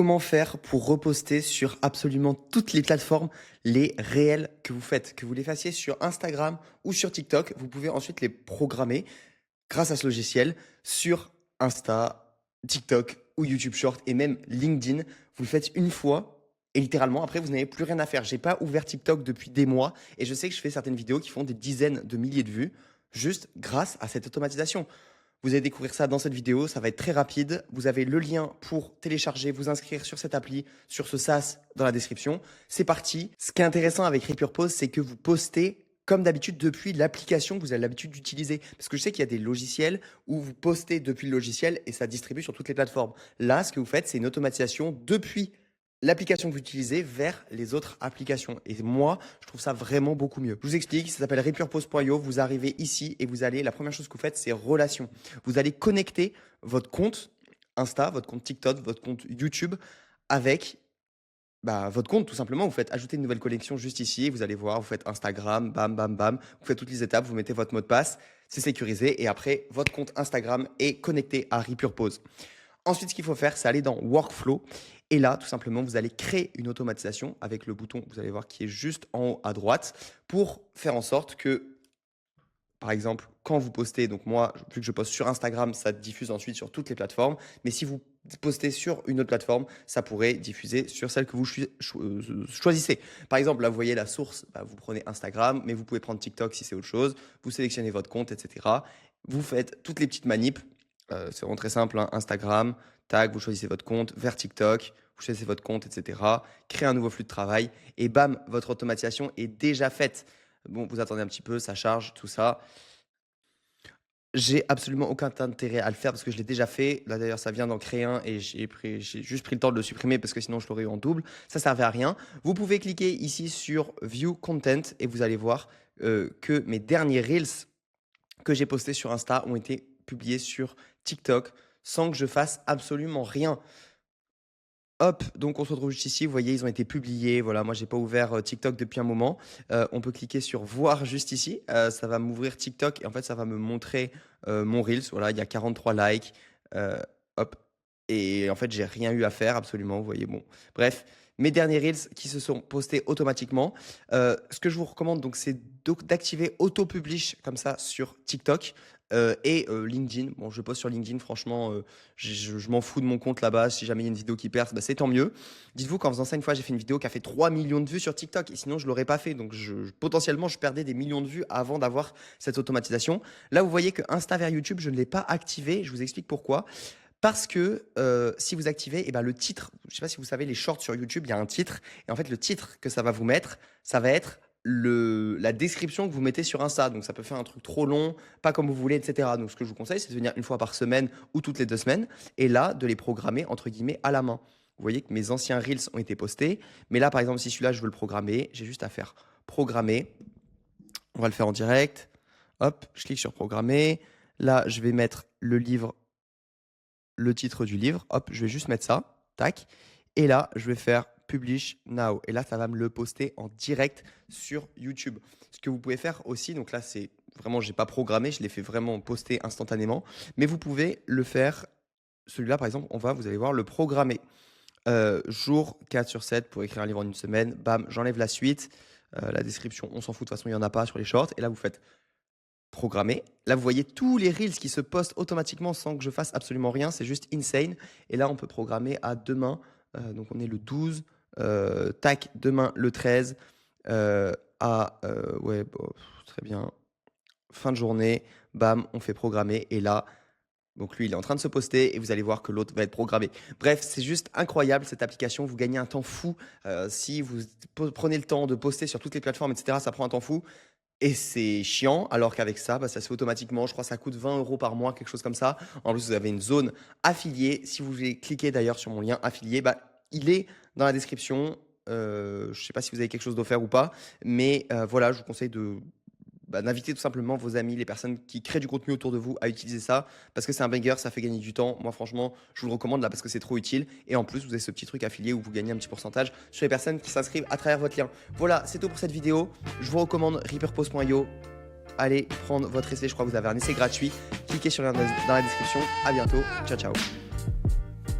Comment faire pour reposter sur absolument toutes les plateformes les réels que vous faites? Que vous les fassiez sur Instagram ou sur TikTok, vous pouvez ensuite les programmer grâce à ce logiciel sur Insta, TikTok ou YouTube Short et même LinkedIn. Vous le faites une fois et littéralement, après, vous n'avez plus rien à faire. J'ai pas ouvert TikTok depuis des mois et je sais que je fais certaines vidéos qui font des dizaines de milliers de vues juste grâce à cette automatisation. Vous allez découvrir ça dans cette vidéo, ça va être très rapide. Vous avez le lien pour télécharger, vous inscrire sur cette appli, sur ce SaaS dans la description. C'est parti. Ce qui est intéressant avec Repurpose, c'est que vous postez comme d'habitude depuis l'application que vous avez l'habitude d'utiliser. Parce que je sais qu'il y a des logiciels où vous postez depuis le logiciel et ça distribue sur toutes les plateformes. Là, ce que vous faites, c'est une automatisation depuis l'application que vous utilisez vers les autres applications. Et moi, je trouve ça vraiment beaucoup mieux. Je vous explique, ça s'appelle repurpose.io. Vous arrivez ici et vous allez, la première chose que vous faites, c'est relations. Vous allez connecter votre compte Insta, votre compte TikTok, votre compte YouTube avec votre compte, tout simplement. Vous faites ajouter une nouvelle connexion juste ici. Et vous allez voir, vous faites Instagram, bam, bam, bam. Vous faites toutes les étapes, vous mettez votre mot de passe. C'est sécurisé. Et après, votre compte Instagram est connecté à Repurpose. Ensuite, ce qu'il faut faire, c'est aller dans Workflow. Et là, tout simplement, vous allez créer une automatisation avec le bouton, vous allez voir, qui est juste en haut à droite pour faire en sorte que, par exemple, quand vous postez, donc moi, vu que je poste sur Instagram, ça diffuse ensuite sur toutes les plateformes. Mais si vous postez sur une autre plateforme, ça pourrait diffuser sur celle que vous choisissez. Par exemple, là, vous voyez la source, vous prenez Instagram, mais vous pouvez prendre TikTok si c'est autre chose. Vous sélectionnez votre compte, etc. Vous faites toutes les petites manips. C'est vraiment très simple, hein. Instagram, tag, vous choisissez votre compte, vers TikTok, vous choisissez votre compte, etc. Créez un nouveau flux de travail et bam, votre automatisation est déjà faite. Bon, vous attendez un petit peu, ça charge, tout ça. J'ai absolument aucun intérêt à le faire parce que je l'ai déjà fait. Là d'ailleurs, ça vient d'en créer un et j'ai juste pris le temps de le supprimer parce que sinon je l'aurais eu en double. Ça ne servait à rien. Vous pouvez cliquer ici sur View Content et vous allez voir que mes derniers Reels que j'ai postés sur Insta ont été publiés sur TikTok sans que je fasse absolument rien. Hop, donc on se retrouve juste ici. Vous voyez, ils ont été publiés. Voilà, moi, j'ai pas ouvert TikTok depuis un moment. On peut cliquer sur voir juste ici. Ça va m'ouvrir TikTok et en fait, ça va me montrer mon Reels. Voilà, il y a 43 likes. Hop. Et en fait, j'ai rien eu à faire absolument. Vous voyez, bon. Bref, mes derniers Reels qui se sont postés automatiquement. Ce que je vous recommande, donc, c'est d'activer Auto-Publish comme ça sur TikTok. Et LinkedIn, bon, je poste sur LinkedIn, franchement, je m'en fous de mon compte là-bas. Si jamais il y a une vidéo qui perce, c'est tant mieux. Dites-vous qu'en faisant ça une fois, j'ai fait une vidéo qui a fait 3 millions de vues sur TikTok et sinon je ne l'aurais pas fait. Donc potentiellement, je perdais des millions de vues avant d'avoir cette automatisation. Là, vous voyez que Insta vers YouTube, je ne l'ai pas activé. Je vous explique pourquoi. Parce que si vous activez, le titre, je ne sais pas si vous savez, les shorts sur YouTube, il y a un titre. Et en fait, le titre que ça va vous mettre, ça va être la description que vous mettez sur Insta. Donc, ça peut faire un truc trop long, pas comme vous voulez, etc. Donc, ce que je vous conseille, c'est de venir une fois par semaine ou toutes les 2 semaines et là, de les programmer, entre guillemets, à la main. Vous voyez que mes anciens Reels ont été postés. Mais là, par exemple, si celui-là, je veux le programmer, j'ai juste à faire programmer. On va le faire en direct. Hop, je clique sur programmer. Là, je vais mettre le livre, le titre du livre. Hop, je vais juste mettre ça. Tac. Et là, je vais faire Publish Now. Et là, ça va me le poster en direct sur YouTube. Ce que vous pouvez faire aussi, donc là, c'est vraiment, je n'ai pas programmé, je l'ai fait vraiment poster instantanément. Mais vous pouvez le faire, celui-là, par exemple, vous allez voir, le programmer. Jour 4 sur 7 pour écrire un livre en une semaine. Bam, j'enlève la suite. La description, on s'en fout, de toute façon, il n'y en a pas sur les shorts. Et là, vous faites programmer. Là, vous voyez tous les Reels qui se postent automatiquement sans que je fasse absolument rien. C'est juste insane. Et là, on peut programmer à demain. Donc, on est le 12. Tac, demain, le 13. Très bien. Fin de journée. Bam, on fait programmer. Et là, donc lui, il est en train de se poster et vous allez voir que l'autre va être programmé. Bref, c'est juste incroyable cette application. Vous gagnez un temps fou. Si vous prenez le temps de poster sur toutes les plateformes, etc., ça prend un temps fou. Et c'est chiant, alors qu'avec ça, ça se fait automatiquement. Je crois que ça coûte 20 € par mois, quelque chose comme ça. En plus, vous avez une zone affiliée. Si vous voulez cliquer d'ailleurs sur mon lien affilié, il est dans la description. Je ne sais pas si vous avez quelque chose d'offert ou pas. Mais voilà, je vous conseille d'inviter tout simplement vos amis, les personnes qui créent du contenu autour de vous à utiliser ça. Parce que c'est un banger, ça fait gagner du temps. Moi, franchement, je vous le recommande là parce que c'est trop utile. Et en plus, vous avez ce petit truc affilié où vous gagnez un petit pourcentage sur les personnes qui s'inscrivent à travers votre lien. Voilà, c'est tout pour cette vidéo. Je vous recommande repurpose.io. Allez prendre votre essai, je crois que vous avez un essai gratuit. Cliquez sur le lien dans la description. À bientôt. Ciao, ciao.